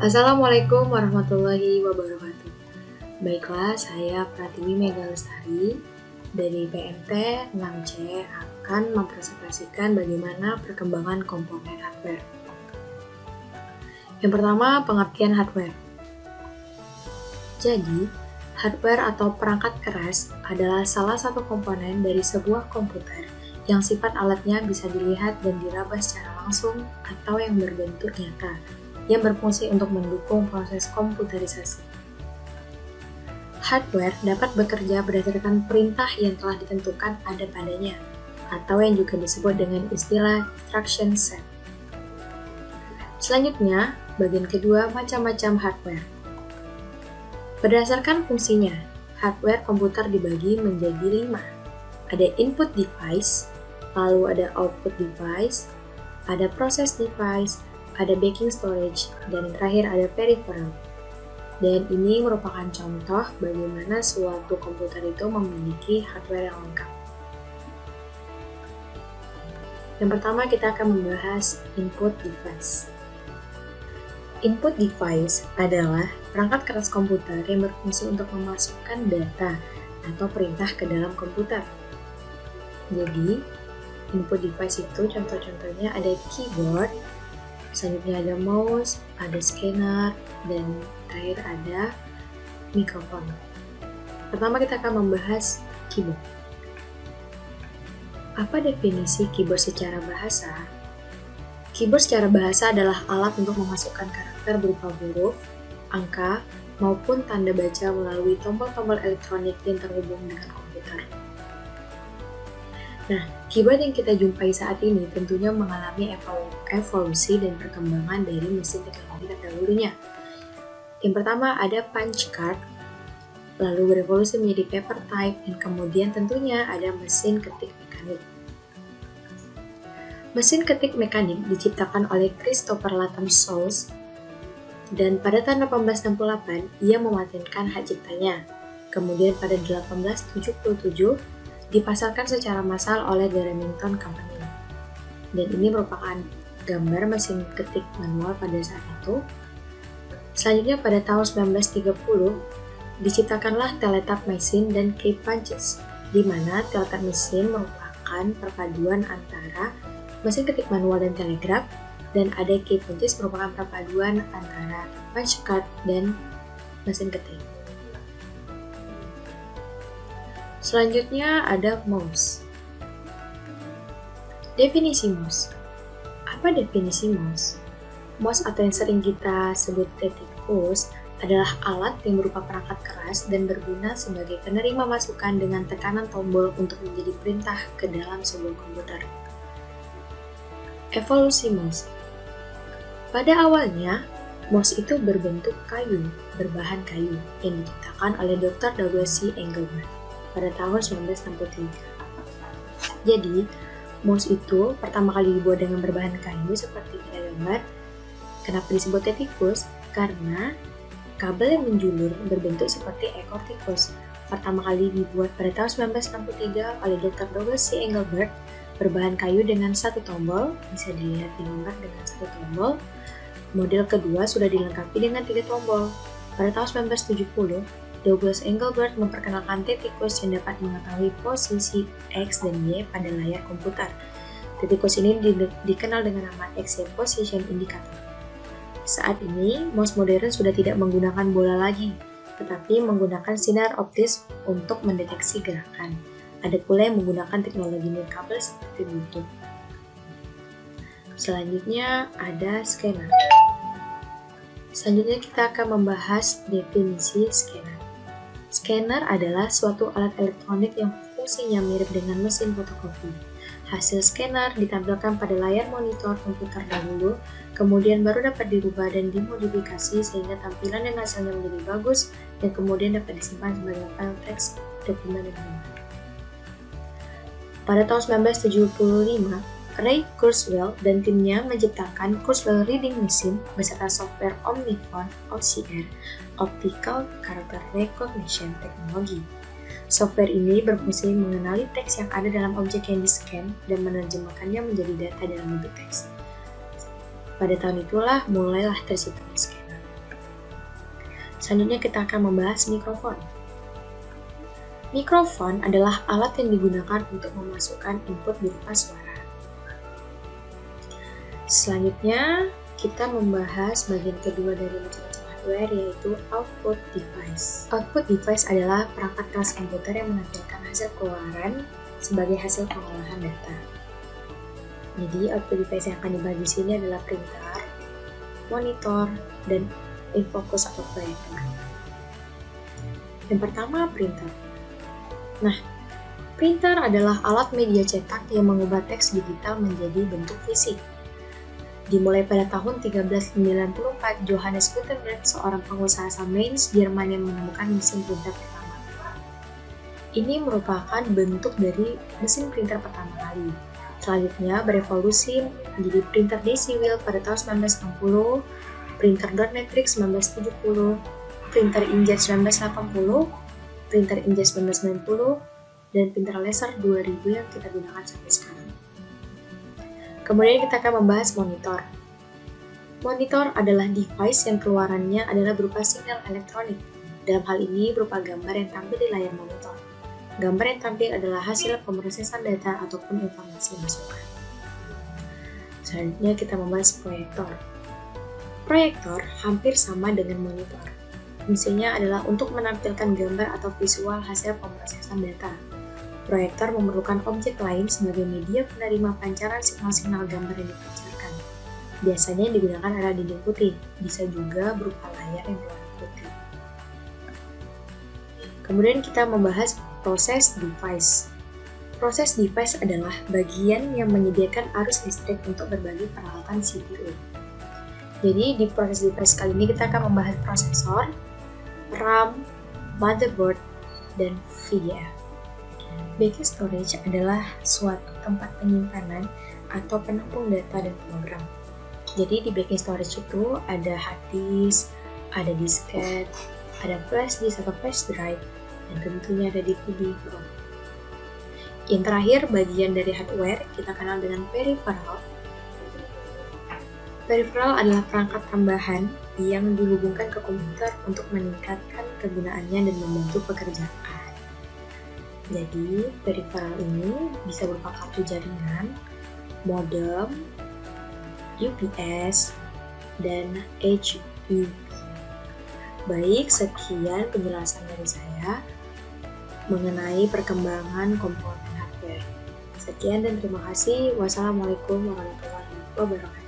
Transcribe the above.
Assalamualaikum warahmatullahi wabarakatuh. Baiklah, saya Pratiwi Megalestari dari PMT 6C akan mempresentasikan bagaimana perkembangan komponen hardware. Yang pertama, pengertian hardware. Jadi, hardware atau perangkat keras adalah salah satu komponen dari sebuah komputer yang sifat alatnya bisa dilihat dan diraba secara langsung atau yang berbentuk nyata, yang berfungsi untuk mendukung proses komputerisasi. Hardware dapat bekerja berdasarkan perintah yang telah ditentukan ada padanya, atau yang juga disebut dengan istilah instruction set. Selanjutnya, bagian kedua, macam-macam hardware. Berdasarkan fungsinya, hardware komputer dibagi menjadi 5. Ada input device, lalu ada output device, ada process device, ada backing storage, dan terakhir ada peripheral. Dan ini merupakan contoh bagaimana suatu komputer itu memiliki hardware yang lengkap. Yang pertama kita akan membahas input device. Input device adalah perangkat keras komputer yang berfungsi untuk memasukkan data atau perintah ke dalam komputer. Jadi, input device itu contoh-contohnya ada keyboard, selanjutnya ada mouse, ada scanner, dan terakhir ada mikrofon. Pertama kita akan membahas keyboard. Apa definisi keyboard secara bahasa? Keyboard secara bahasa adalah alat untuk memasukkan karakter berupa huruf, angka, maupun tanda baca melalui tombol-tombol elektronik yang terhubung dengan komputer. Nah, keyboard yang kita jumpai saat ini tentunya mengalami evolusi dan perkembangan dari mesin teknologi terdahulunya. Yang pertama ada punch card, lalu berevolusi menjadi paper type, dan kemudian tentunya ada mesin ketik mekanik. Mesin ketik mekanik diciptakan oleh Christopher Latham Souls, dan pada tahun 1868 ia mematenkan hak ciptanya. Kemudian pada 1877 dipasarkan secara massal oleh The Remington Company. Dan ini merupakan gambar mesin ketik manual pada saat itu. Selanjutnya pada tahun 1930 diciptakanlah teletype machine dan key punches, di mana teletype machine merupakan perpaduan antara mesin ketik manual dan telegraf, dan ada key punches merupakan perpaduan antara punch card dan mesin ketik. Selanjutnya ada mouse. Definisi mouse. Apa definisi mouse? Mouse atau yang sering kita sebut ketikus adalah alat yang berupa perangkat keras dan berguna sebagai penerima masukan dengan tekanan tombol untuk menjadi perintah ke dalam sebuah komputer. Evolusi mouse. Pada awalnya, mouse itu berbentuk kayu, berbahan kayu, yang diciptakan oleh Dr. Douglas C. Engelbart pada tahun 1963. Jadi, mouse itu pertama kali dibuat dengan berbahan kayu seperti pada gambar. Kenapa disebut tikus? Karena kabel yang menjulur berbentuk seperti ekor tikus. Pertama kali dibuat pada tahun 1963 oleh Dr. Douglas C. Engelbart, berbahan kayu dengan satu tombol, bisa dilihat di gambar dengan satu tombol. Model kedua sudah dilengkapi dengan 3 tombol. Pada tahun 1970, Douglas Engelbart memperkenalkan tikus yang dapat mengetahui posisi X dan Y pada layar komputer. Tikus ini dikenal dengan nama X-Y Position Indicator. Saat ini, mouse modern sudah tidak menggunakan bola lagi, tetapi menggunakan sinar optis untuk mendeteksi gerakan. Ada pula yang menggunakan teknologi nirkabel seperti Bluetooth. Selanjutnya ada scanner. Selanjutnya kita akan membahas definisi scanner. Scanner adalah suatu alat elektronik yang fungsinya mirip dengan mesin fotokopi. Hasil scanner ditampilkan pada layar monitor komputer dahulu, kemudian baru dapat dirubah dan dimodifikasi sehingga tampilan dan hasilnya menjadi bagus, dan kemudian dapat disimpan sebagai file teks, dokumen, dan gambar. Pada tahun 1975, Ray Kurzweil dan timnya menciptakan Kurzweil Reading Machine beserta software Omniphone (OCR), Optical Character Recognition Technology. Software ini berfungsi mengenali teks yang ada dalam objek yang di-scan dan menerjemahkannya menjadi data dalam bentuk teks. Pada tahun itulah mulailah terciptanya scanner. Selanjutnya kita akan membahas mikrofon. Mikrofon adalah alat yang digunakan untuk memasukkan input berupa suara. Selanjutnya, kita membahas bagian kedua dari macam-macam hardware, yaitu output device. Output device adalah perangkat keras komputer yang menampilkan hasil keluaran sebagai hasil pengolahan data. Jadi, output device yang akan dibahas di sini adalah printer, monitor, dan infocus atau proyektor. Yang pertama, printer. Nah, printer adalah alat media cetak yang mengubah teks digital menjadi bentuk fisik. Dimulai pada tahun 1394, Johannes Gutenberg, seorang pengusaha asal Mainz, Jerman yang menemukan mesin printer pertama. Ini merupakan bentuk dari mesin printer pertama kali. Selanjutnya berevolusi menjadi printer Daisy Wheel pada tahun 1960, printer dot matrix 1970, printer inkjet 1980, printer inkjet 1990, dan printer laser 2000 yang kita gunakan sampai sekarang. Kemudian kita akan membahas monitor. Monitor adalah device yang keluarannya adalah berupa sinyal elektronik. Dalam hal ini berupa gambar yang tampil di layar monitor. Gambar yang tampil adalah hasil pemrosesan data ataupun informasi masukan. Selanjutnya kita membahas proyektor. Proyektor hampir sama dengan monitor. Fungsinya adalah untuk menampilkan gambar atau visual hasil pemrosesan data. Proyektor memerlukan objek lain sebagai media penerima pancaran signal-signal gambar yang dipancarkan. Biasanya yang digunakan adalah dinding putih, bisa juga berupa layar yang berwarna putih. Kemudian kita membahas proses device. Proses device adalah bagian yang menyediakan arus listrik untuk berbagai peralatan CPU. Jadi di proses device kali ini kita akan membahas prosesor, RAM, motherboard, dan VDF. Backing storage adalah suatu tempat penyimpanan atau penampung data dan program. Jadi di backing storage itu ada hard disk, ada disket, ada flash disk atau flash drive, dan tentunya ada DVD-ROM. Yang terakhir, bagian dari hardware kita kenal dengan peripheral. Peripheral adalah perangkat tambahan yang dihubungkan ke komputer untuk meningkatkan kegunaannya dan membantu pekerjaan. Jadi, peripheral ini bisa berupa kartu jaringan, modem, UPS, dan HUD. Baik, sekian penjelasan dari saya mengenai perkembangan komponen hardware. Sekian dan terima kasih. Wassalamualaikum warahmatullahi wabarakatuh.